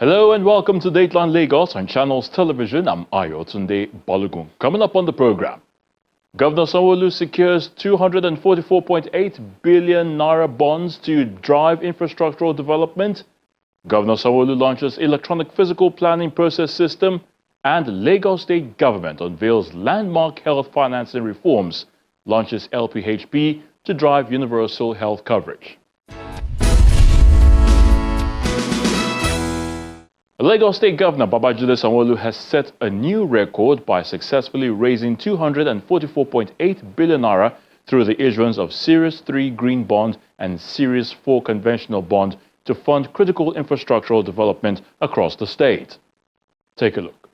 Hello and welcome to Dateline Lagos on Channels Television. I'm Ayotunde Balogun. Coming up on the program, Governor Sanwo-Olu secures 244.8 billion naira bonds to drive infrastructural development. Governor Sanwo-Olu launches electronic physical planning process system, and Lagos State Government unveils landmark health financing reforms, launches LPHP to drive universal health coverage. Lagos State Governor Babajide Sanwo-Olu has set a new record by successfully raising 244.8 billion naira through the issuance of Series 3 Green Bond and Series 4 Conventional Bond to fund critical infrastructural development across the state. Take a look.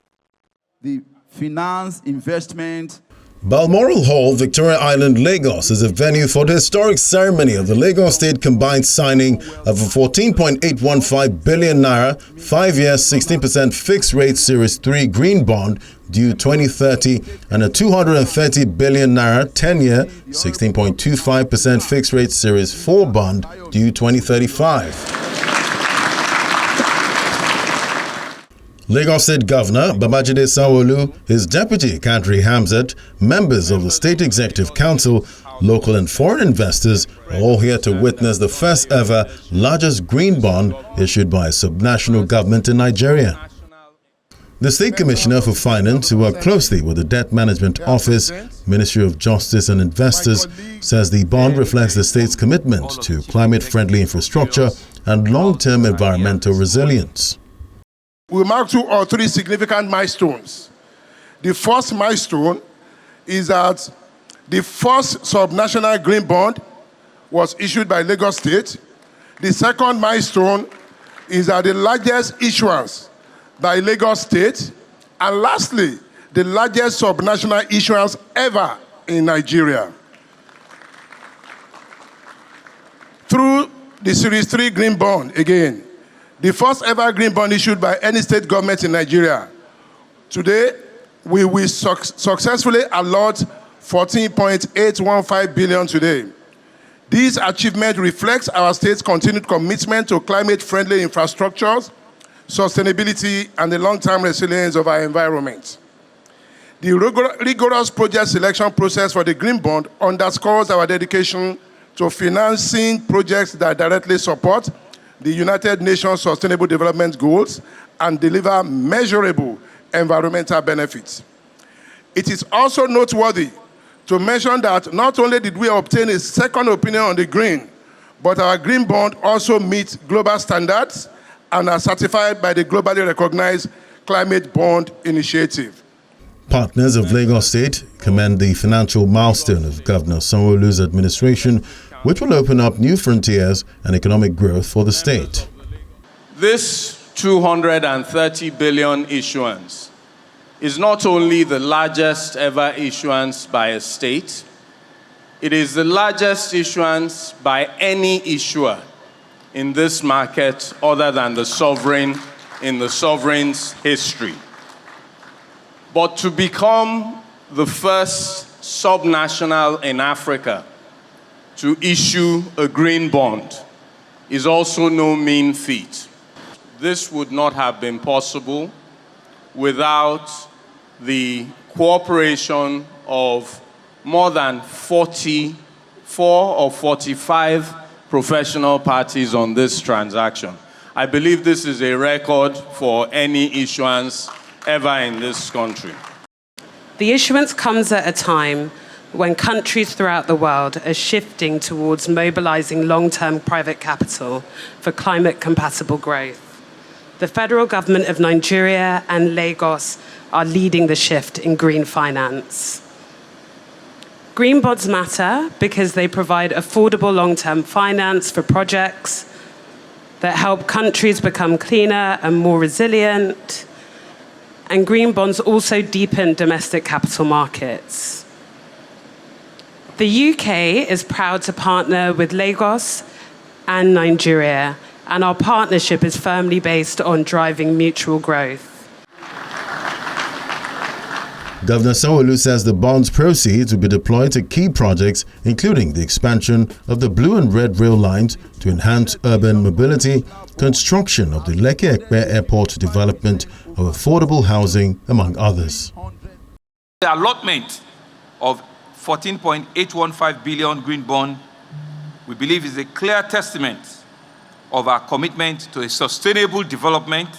The finance, investment. Balmoral Hall, Victoria Island, Lagos is a venue for the historic ceremony of the Lagos State combined signing of a 14.815 billion naira, 5-year, 16% fixed rate Series 3 Green Bond due 2030 and a 230 billion naira, 10-year, 16.25% fixed rate Series 4 Bond due 2035. Lagos State Governor Babajide Sanwo-Olu, his deputy Kadri Hamzat, members of the State Executive Council, local and foreign investors are all here to witness the first ever largest green bond issued by a subnational government in Nigeria. The State Commissioner for Finance, who worked closely with the Debt Management Office, Ministry of Justice and Investors, says the bond reflects the state's commitment to climate-friendly infrastructure and long-term environmental resilience. We mark 2 or 3 significant milestones. The first milestone is that the first subnational green bond was issued by Lagos State. The second milestone is that the largest issuance by Lagos State. And lastly, the largest subnational issuance ever in Nigeria. Through the Series 3 Green Bond, again, the first ever green bond issued by any state government in Nigeria. Today, we will successfully allot 14.815 billion today. This achievement reflects our state's continued commitment to climate-friendly infrastructures, sustainability, and the long-term resilience of our environment. The rigorous project selection process for the green bond underscores our dedication to financing projects that directly support the United Nations Sustainable Development Goals and deliver measurable environmental benefits. It is also noteworthy to mention that not only did we obtain a second opinion on the green, but our green bond also meets global standards and are certified by the globally recognized Climate Bond Initiative. Partners of Lagos State commend the financial milestone of Governor Sanwo-Olu's administration, which will open up new frontiers and economic growth for the state. This 230 billion issuance is not only the largest ever issuance by a state, it is the largest issuance by any issuer in this market other than the sovereign in the sovereign's history. But to become the first subnational in Africa to issue a green bond is also no mean feat. This would not have been possible without the cooperation of more than 44 or 45 professional parties on this transaction. I believe this is a record for any issuance ever in this country. The issuance comes at a time when countries throughout the world are shifting towards mobilizing long-term private capital for climate-compatible growth. The federal government of Nigeria and Lagos are leading the shift in green finance. Green bonds matter because they provide affordable long-term finance for projects that help countries become cleaner and more resilient. And green bonds also deepen domestic capital markets. The UK is proud to partner with Lagos and Nigeria, and our partnership is firmly based on driving mutual growth. Governor Sanwo-Olu says the bonds proceeds will be deployed to key projects, including the expansion of the blue and red rail lines to enhance urban mobility, construction of the Lekki-Ekpe Airport development of affordable housing, among others. The allotment of 14.815 billion green bond, we believe, is a clear testament of our commitment to a sustainable development,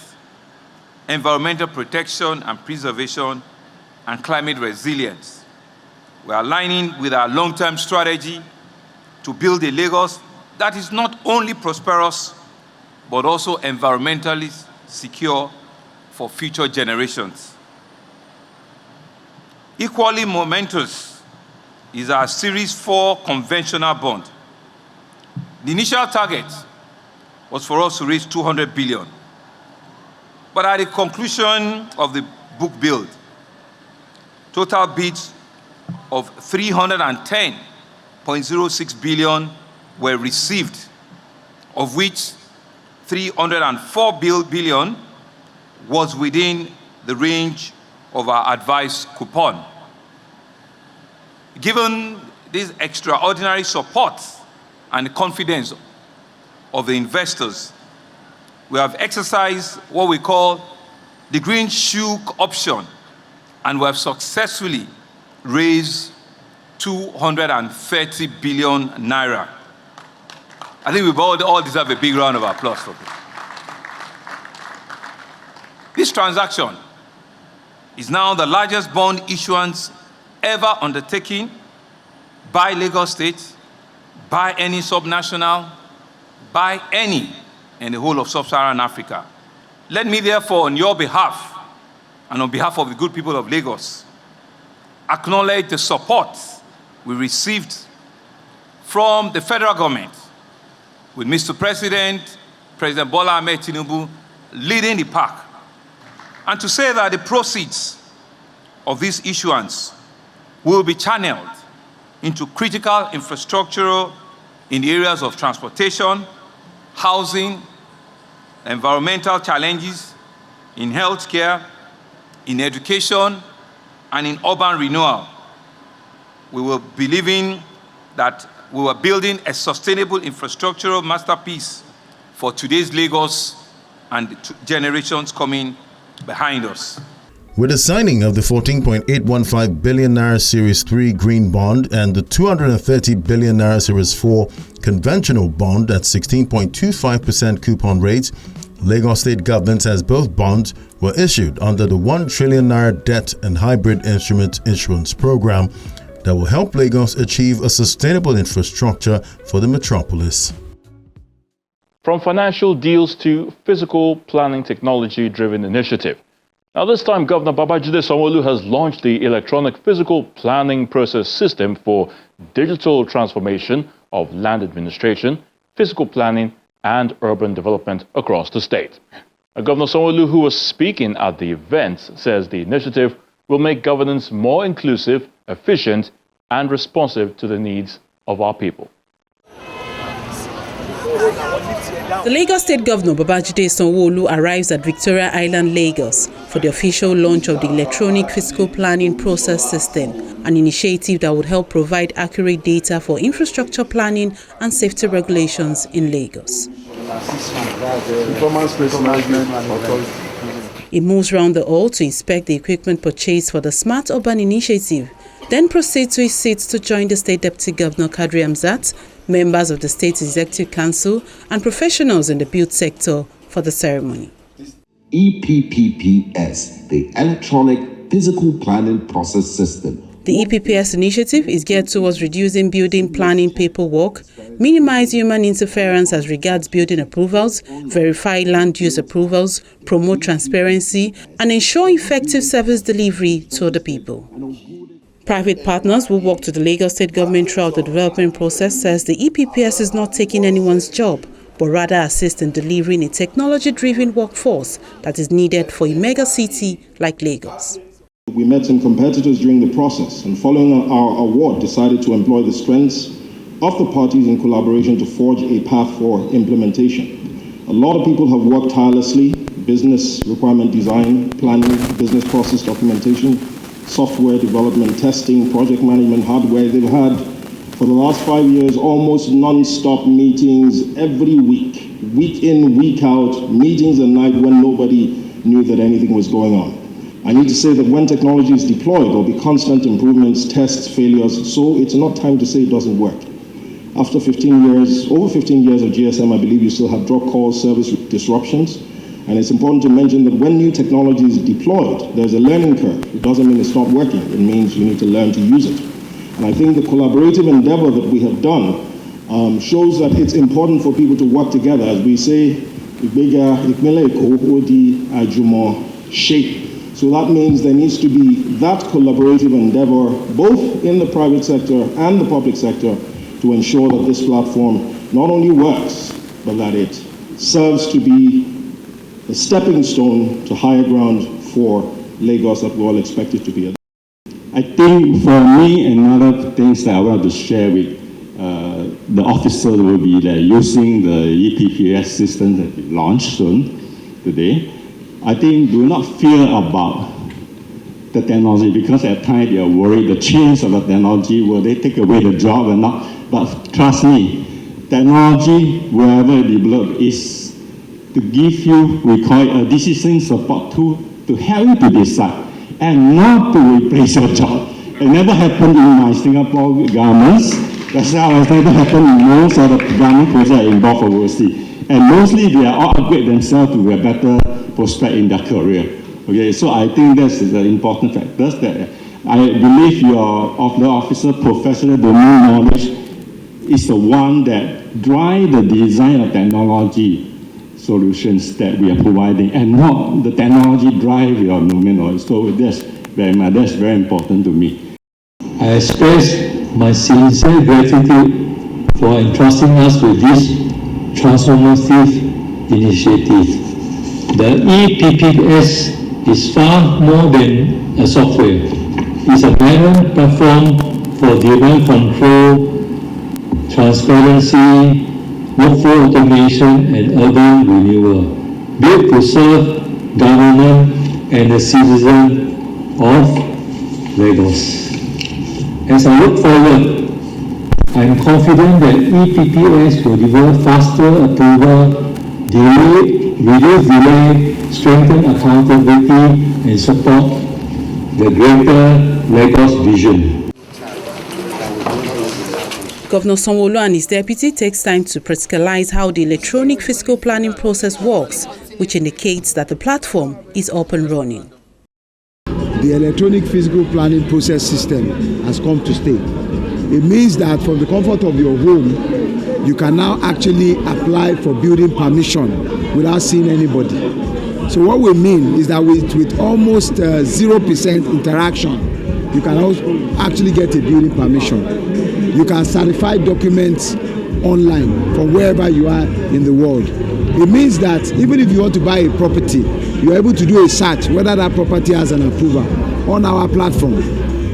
environmental protection and preservation, and climate resilience. We are aligning with our long-term strategy to build a Lagos that is not only prosperous, but also environmentally secure for future generations. Equally momentous is our Series 4 conventional bond. The initial target was for us to raise 200 billion. But at the conclusion of the book build, total bids of 310.06 billion were received, of which 304 billion was within the range of our advised coupon. Given this extraordinary support and confidence of the investors, we have exercised what we call the green shoe option, and we have successfully raised 230 billion naira. I think we all deserve a big round of applause for this. This transaction is now the largest bond issuance ever undertaken by Lagos State, by any subnational, by any in the whole of sub-Saharan Africa. Let me therefore, on your behalf and on behalf of the good people of Lagos, acknowledge the support we received from the federal government, with Mr. President, President Bola Ahmed Tinubu, leading the pack, and to say that the proceeds of this issuance will be channeled into critical infrastructure in the areas of transportation, housing, environmental challenges, in healthcare, in education, and in urban renewal. We will be believing that we were building a sustainable infrastructural masterpiece for today's Lagos and the generations coming behind us. With the signing of the 14.815 billion naira Series 3 green bond and the 230 billion naira Series 4 conventional bond at 16.25% coupon rate, Lagos State government says both bonds were issued under the 1 trillion naira debt and hybrid instrument issuance program that will help Lagos achieve a sustainable infrastructure for the metropolis. From financial deals to physical planning technology-driven initiative. Now this time, Governor Babajide Sanwo-Olu has launched the electronic physical planning process system for digital transformation of land administration, physical planning, and urban development across the state. Governor Sanwo-Olu, who was speaking at the event, says the initiative will make governance more inclusive, efficient, and responsive to the needs of our people. The Lagos State Governor Babajide Sanwo-Olu arrives at Victoria Island, Lagos for the official launch of the electronic physical planning process system, an initiative that would help provide accurate data for infrastructure planning and safety regulations in Lagos. It moves round the hall to inspect the equipment purchased for the Smart Urban Initiative, then proceeds to his seat to join the State Deputy Governor Kadri Hamzat, members of the State Executive Council, and professionals in the build sector for the ceremony. EPPPS, the Electronic Physical Planning Process System. The EPPS initiative is geared towards reducing building planning paperwork, minimize human interference as regards building approvals, verify land use approvals, promote transparency, and ensure effective service delivery to the people. Private partners who work to the Lagos State government throughout the development process says the EPPS is not taking anyone's job, but rather assist in delivering a technology-driven workforce that is needed for a mega city like Lagos. We met some competitors during the process, and following our award, decided to employ the strengths of the parties in collaboration to forge a path for implementation. A lot of people have worked tirelessly: business requirement design, planning, business process documentation, software development, testing, project management, hardware. They've had, for the last 5 years, almost non-stop meetings every week, week in, week out, meetings at night when nobody knew that anything was going on. I need to say that when technology is deployed, there'll be constant improvements, tests, failures, so it's not time to say it doesn't work. After 15 years, over 15 years of GSM, I believe you still have drop calls, service disruptions, and it's important to mention that when new technology is deployed, there's a learning curve. It doesn't mean it's not working. It means you need to learn to use it. And I think the collaborative endeavor that we have done shows that it's important for people to work together. As we say, shape. So that means there needs to be that collaborative endeavor, both in the private sector and the public sector, to ensure that this platform not only works, but that it serves to be a stepping stone to higher ground for Lagos that we all expect it to be. I think for me, another things that I want to share with the officer will be that using the EPPS system that we launched soon today. I think do not fear about the technology, because at times they are worried the change of the technology, will they take away the job or not? But trust me, technology, wherever it develops, is to give you, we call it a decision support tool, to help you to decide and not to replace your job. It never happened in my Singapore governments. That's how it never happened in most of the government projects involved overseas. And mostly they are all upgrade themselves to a better prospect in their career. Okay, so I think that's the important factors that I believe your officer professional domain knowledge is the one that drive the design of technology solutions that we are providing, and not the technology drive your domain knowledge. So that's very important to me. I express my sincere gratitude for entrusting us with this transformative initiative. The EPPS is far more than a software. It's a modern platform for demand control, transparency, workflow automation, and urban renewal, built to serve government and the citizens of Lagos. As I look forward, I am confident that EPPS will deliver faster approval, reduce delay, strengthen accountability, and support the greater Lagos vision. Governor Sanwo-Olu and his deputy takes time to practicalize how the electronic fiscal planning process works, which indicates that the platform is up and running. The electronic fiscal planning process system has come to stay. It means that from the comfort of your home, you can now actually apply for building permission without seeing anybody. So what we mean is that with almost 0% interaction, you can also actually get a building permission. You can certify documents online from wherever you are in the world. It means that even if you want to buy a property, you're able to do a search whether that property has an approval on our platform.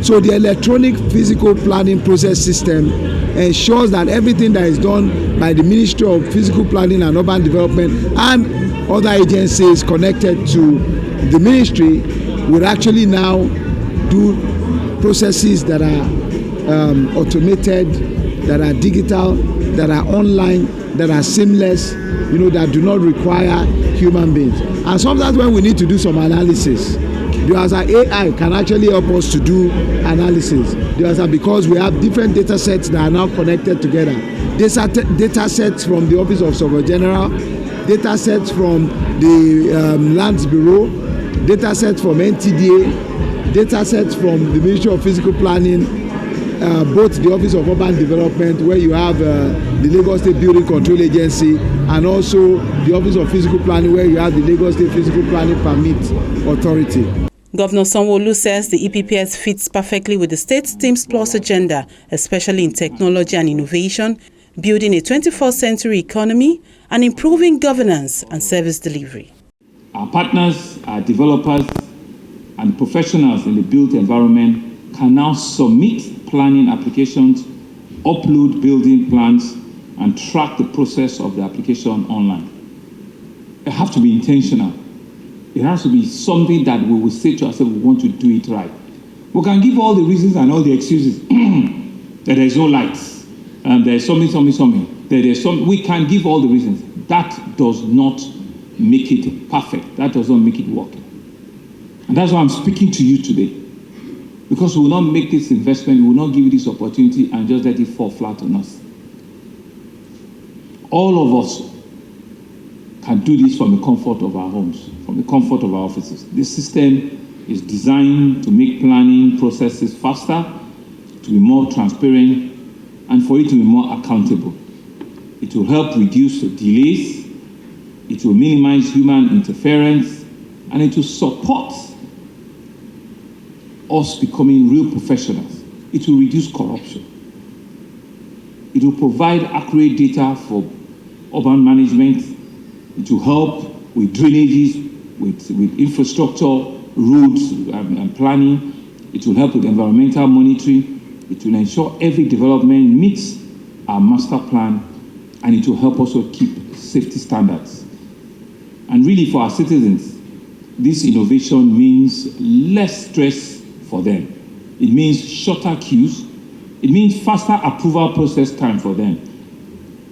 So the electronic physical planning process system ensures that everything that is done by the Ministry of Physical Planning and Urban Development and other agencies connected to the ministry will actually now do processes that are automated, that are digital, that are online, that are seamless, that do not require human beings. And sometimes when we need to do some analysis, the AI can actually help us to do analysis. Because we have different data sets that are now connected together. Data sets from the Office of Surveyor General, data sets from the Lands Bureau, data sets from NTDA, data sets from the Ministry of Physical Planning, both the Office of Urban Development, where you have the Lagos State Building Control Agency, and also the Office of Physical Planning, where you have the Lagos State Physical Planning Permit Authority. Governor Sanwo-Olu says the EPPS fits perfectly with the state's Teams Plus agenda, especially in technology and innovation, building a 21st century economy, and improving governance and service delivery. Our partners, our developers, and professionals in the built environment can now submit planning applications, upload building plans, and track the process of the application online. It has to be intentional. It has to be something that we will say to ourselves, we want to do it right. We can give all the reasons and all the excuses that there's no lights, and there's something. We can give all the reasons. That does not make it perfect. That does not make it work. And that's why I'm speaking to you today. Because we will not make this investment, we will not give you this opportunity and just let it fall flat on us. All of us can do this from the comfort of our homes, from the comfort of our offices. This system is designed to make planning processes faster, to be more transparent, and for it to be more accountable. It will help reduce the delays, it will minimize human interference, and it will support us becoming real professionals. It will reduce corruption. It will provide accurate data for urban management. It will help with drainages, with infrastructure, roads, and planning. It will help with environmental monitoring. It will ensure every development meets our master plan, and it will help also keep safety standards. And really, for our citizens, this innovation means less stress for them. It means shorter queues. It means faster approval process time for them.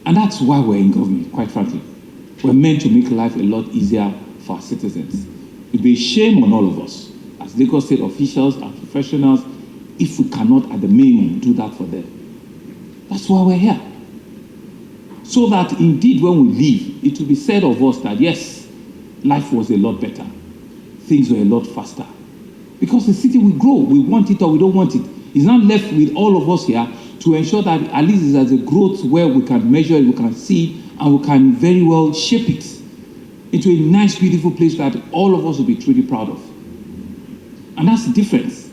And that's why we're in government, quite frankly. We're meant to make life a lot easier for our citizens. It'd be a shame on all of us, as Lagos State officials and professionals, if we cannot, at the minimum, do that for them. That's why we're here. So that indeed, when we leave, it will be said of us that, yes, life was a lot better. Things were a lot faster. Because the city will grow, we want it or we don't want it. It's not left with all of us here to ensure that at least there's a growth where we can measure it, we can see, and we can very well shape it into a nice, beautiful place that all of us will be truly proud of. And that's the difference.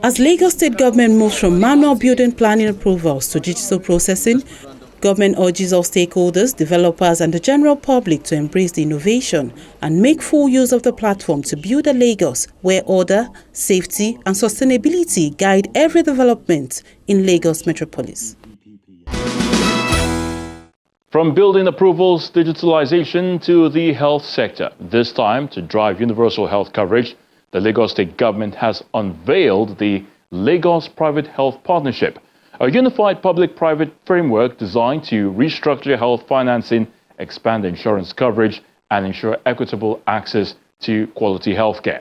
As Lagos State government moves from manual building planning approvals to digital processing, government urges all stakeholders, developers and the general public to embrace the innovation and make full use of the platform to build a Lagos where order, safety and sustainability guide every development in Lagos metropolis. From building approvals, digitalization to the health sector, this time to drive universal health coverage, the Lagos State government has unveiled the Lagos Private Health Partnership, a unified public-private framework designed to restructure health financing, expand insurance coverage, and ensure equitable access to quality healthcare.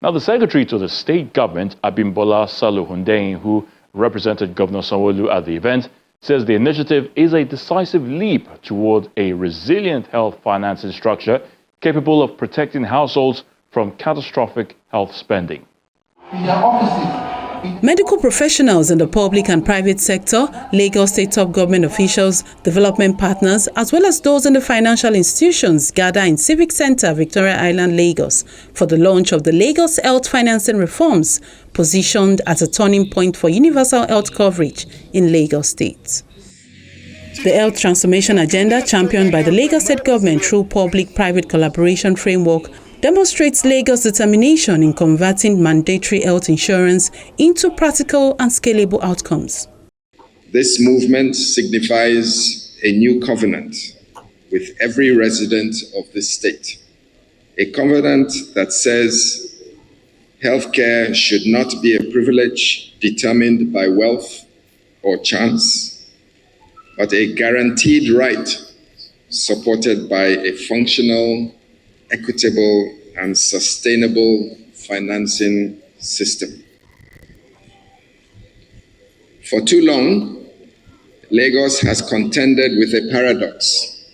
Now, the secretary to the state government, Abimbola Salo-Hundeyin, who represented Governor Sanwo-Olu at the event, says the initiative is a decisive leap toward a resilient health financing structure capable of protecting households from catastrophic health spending. In their offices, medical professionals in the public and private sector, Lagos State top government officials, development partners, as well as those in the financial institutions gather in Civic Center, Victoria Island, Lagos, for the launch of the Lagos Health Financing Reforms, positioned as a turning point for universal health coverage in Lagos State. The health transformation agenda, championed by the Lagos State government through public-private collaboration framework, demonstrates Lagos' determination in converting mandatory health insurance into practical and scalable outcomes. This movement signifies a new covenant with every resident of this state, a covenant that says healthcare should not be a privilege determined by wealth or chance, but a guaranteed right supported by a functional, equitable and sustainable financing system. For too long, Lagos has contended with a paradox.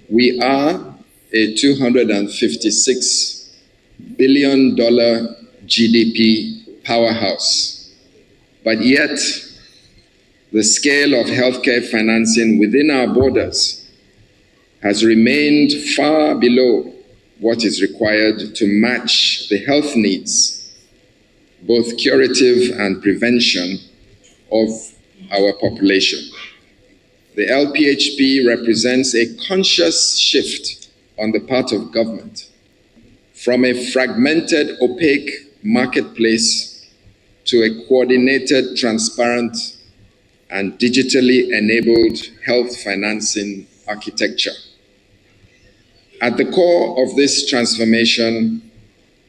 We are a $256 billion GDP powerhouse, but yet the scale of healthcare financing within our borders has remained far below what is required to match the health needs, both curative and prevention, of our population. The LPHP represents a conscious shift on the part of government from a fragmented, opaque marketplace to a coordinated, transparent, and digitally enabled health financing architecture. At the core of this transformation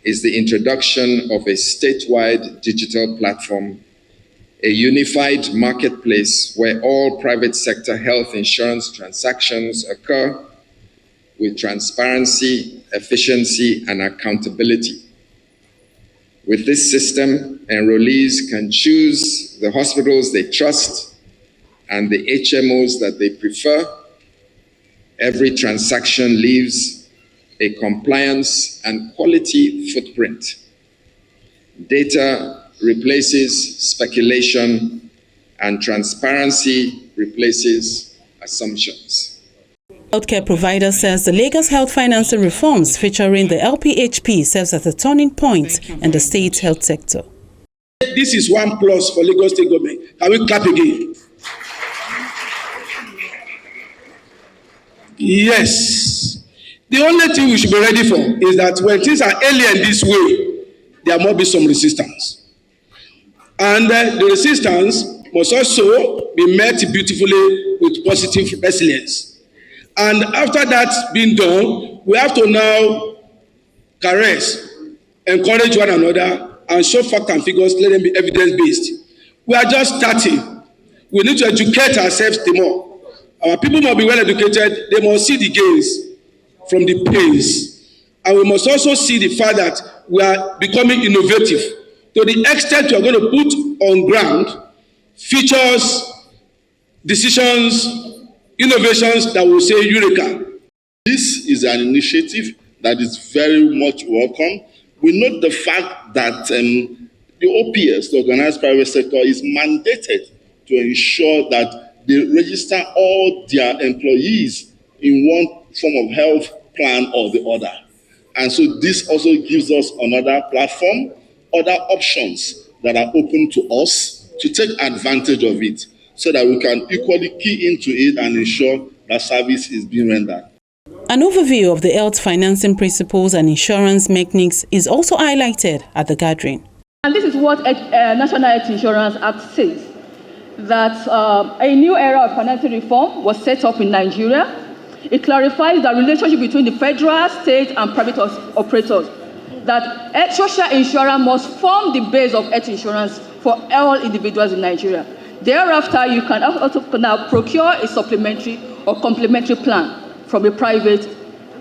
is the introduction of a statewide digital platform, a unified marketplace where all private sector health insurance transactions occur with transparency, efficiency, and accountability. With this system, enrollees can choose the hospitals they trust and the HMOs that they prefer. Every transaction leaves a compliance and quality footprint. Data replaces speculation, and transparency replaces assumptions. Healthcare provider says the Lagos health financing reforms featuring the LPHP serves as a turning point in the state's health sector. This is 1+ for Lagos State government. Can we clap again? Yes. The only thing we should be ready for is that when things are alien this way, there must be some resistance. And the resistance must also be met beautifully with positive resilience. And after that's been done, we have to now caress, encourage one another, and show facts and figures, let them be evidence-based. We are just starting. We need to educate ourselves the more. Our people must be well educated. They must see the gains from the pains. And we must also see the fact that we are becoming innovative to the extent we are going to put on ground features, decisions, innovations that will say Eureka. This is an initiative that is very much welcome. We note the fact that the OPS, the Organized Private Sector, is mandated to ensure that they register all their employees in one form of health plan or the other. And so this also gives us another platform, other options that are open to us to take advantage of it, so that we can equally key into it and ensure that service is being rendered. An overview of the health financing principles and insurance mechanics is also highlighted at the gathering. And this is what National Health Insurance Act says, that a new era of financial reform was set up in Nigeria. It clarifies the relationship between the federal, state, and private operators, that social insurance must form the base of health insurance for all individuals in Nigeria. Thereafter, you can also now procure a supplementary or complementary plan from a private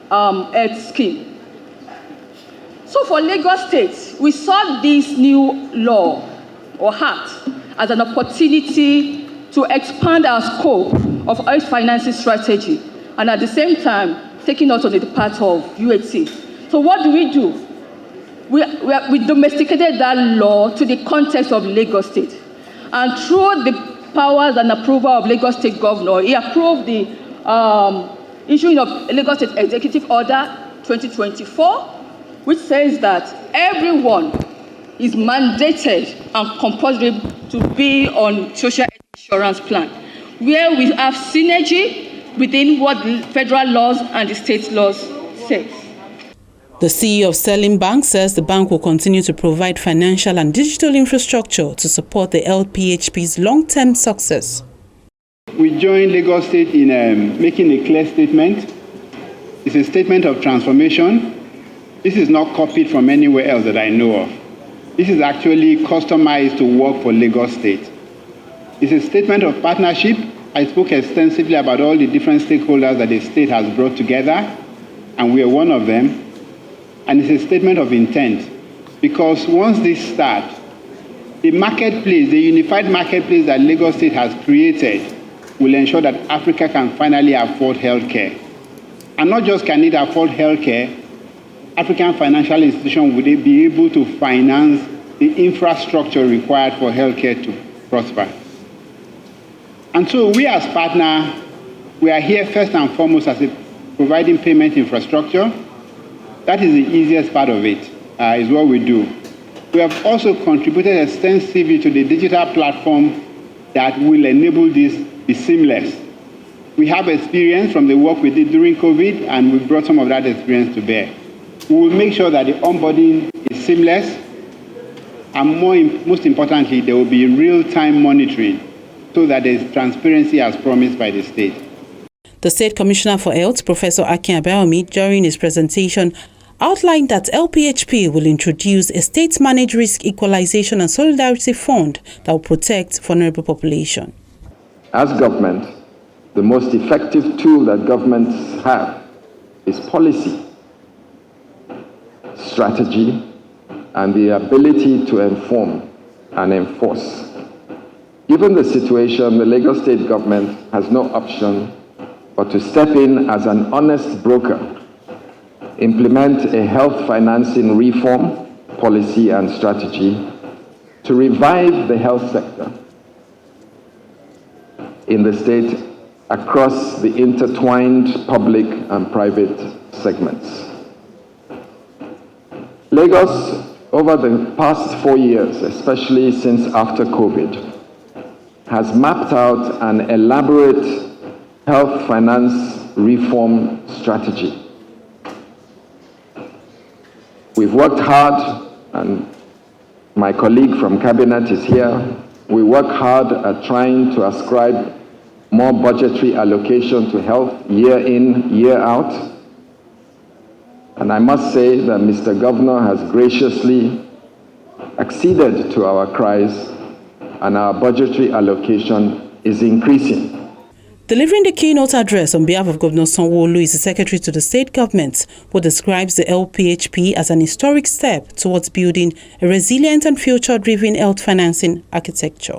health scheme. So for Lagos State, we saw this new law or act as an opportunity to expand our scope of health financing strategy, and at the same time, taking us on the path of UHC. So what do? We domesticated that law to the context of Lagos State. And through the powers and approval of Lagos State Governor, he approved the issuing of Lagos State Executive Order 2024, which says that everyone is mandated and compulsory to be on social insurance plan, where we have synergy within what the federal laws and the state laws say. The CEO of Sterling Bank says the bank will continue to provide financial and digital infrastructure to support the LPHP's long-term success. We joined Lagos State in making a clear statement. It's a statement of transformation. This is not copied from anywhere else that I know of. This is actually customized to work for Lagos State. It's a statement of partnership. I spoke extensively about all the different stakeholders that the state has brought together, and we are one of them. And it's a statement of intent, because once this starts, the marketplace, the unified marketplace that Lagos State has created will ensure that Africa can finally afford healthcare. And not just can it afford healthcare, African financial institutions will be able to finance the infrastructure required for healthcare to prosper. And so we as partners, we are here first and foremost as providing payment infrastructure. That is the easiest part of it, is what we do. We have also contributed extensively to the digital platform that will enable this be seamless. We have experience from the work we did during COVID, and we brought some of that experience to bear. We will make sure that the onboarding is seamless, and most importantly, there will be real-time monitoring so that there is transparency as promised by the state. The State Commissioner for Health, Professor Akin Abayomi, during his presentation, outlined that LPHP will introduce a state-managed risk equalization and solidarity fund that will protect vulnerable population. As government, the most effective tool that governments have is policy, strategy, and the ability to inform and enforce. Given the situation, the Lagos State government has no option but to step in as an honest broker, implement a health financing reform, policy and strategy to revive the health sector in the state across the intertwined public and private segments. Lagos, over the past 4 years, especially since after COVID, has mapped out an elaborate health finance reform strategy. We've worked hard, and my colleague from Cabinet is here. We work hard at trying to ascribe more budgetary allocation to health year in, year out. And I must say that Mr. Governor has graciously acceded to our cries, and our budgetary allocation is increasing. Delivering the keynote address on behalf of Governor Sanwo-Olu is the Secretary to the State Government, who describes the LPHP as an historic step towards building a resilient and future-driven health financing architecture.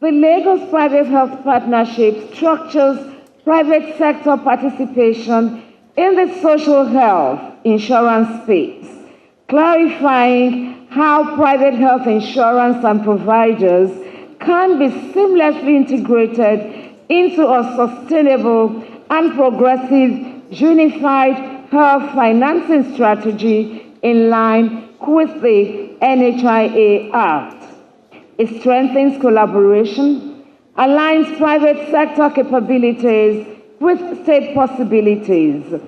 The Lagos Private Health Partnership structures private sector participation in the social health insurance space, clarifying how private health insurance and providers can be seamlessly integrated into a sustainable and progressive unified health financing strategy in line with the NHIA Act. It strengthens collaboration, aligns private sector capabilities with state possibilities,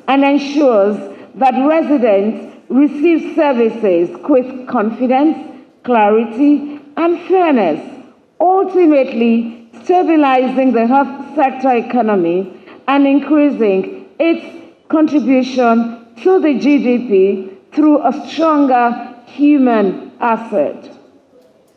and ensures that residents receive services with confidence, clarity, and fairness, ultimately stabilizing the health sector economy and increasing its contribution to the GDP through a stronger human asset.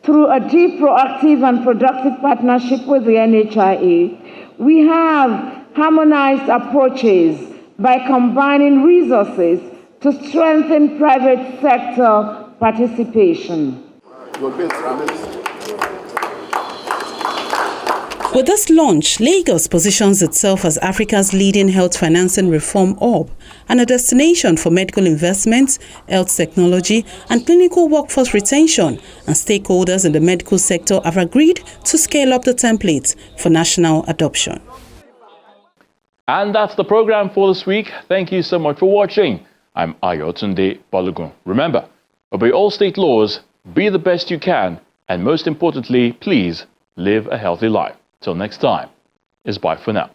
Through a deep, proactive, and productive partnership with the NHIA, we have harmonized approaches by combining resources to strengthen private sector participation. With this launch, Lagos positions itself as Africa's leading health financing reform hub and a destination for medical investments, health technology, and clinical workforce retention, and stakeholders in the medical sector have agreed to scale up the templates for national adoption. And that's the program for this week. Thank you so much for watching. I'm Ayotunde Balogun. Remember, obey all state laws, be the best you can, and most importantly, please live a healthy life. Till next time, it's bye for now.